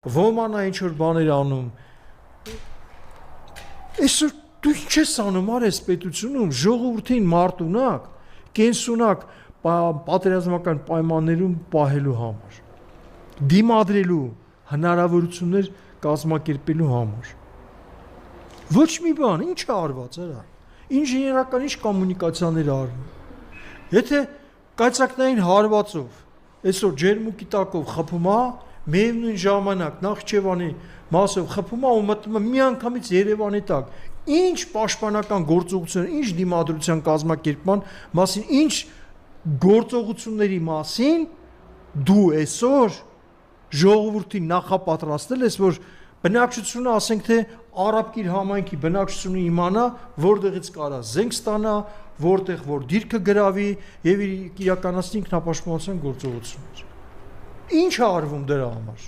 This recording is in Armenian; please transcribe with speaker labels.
Speaker 1: Ոմանա ինչ որ բաներ անում։ Այսօր դու ինչ ես անում արես պետությունում ժողովրդին մարտունակ, կենսունակ պատերազմական պայմաններում պահելու համար, դիմադրելու հնարավորություններ կազմակերպելու համար։ Ոչ մի բան, ինչ է արված արա։ Ինժեներական ինչ կոմունիկացիաներ արվում։ Եթե կայծակնային հարվածով այսօր ջերմուկի տակով խփում է, միևնույն ժամանակ Նախիջևանի մասով խփում է ու մտնում է միանգամից Երևանի տակ։ Ինչ պաշտպանական գործողություն, ինչ դիմադրության կազմակերպման մասին, ինչ գործողությունների մասին դու այսօր ժողովրդին նախապատրաստել ես, որ բնակչությունը, ասենք թե Արաբկիր համայնքի բնակչությունը իմանա, որտեղից կարա զենք ստանա, որտեղ որ դիրքը գրավի եւ իրականացնի ինքնապաշտպանության գործողություններ։ Ինչ է արվում դրա համար։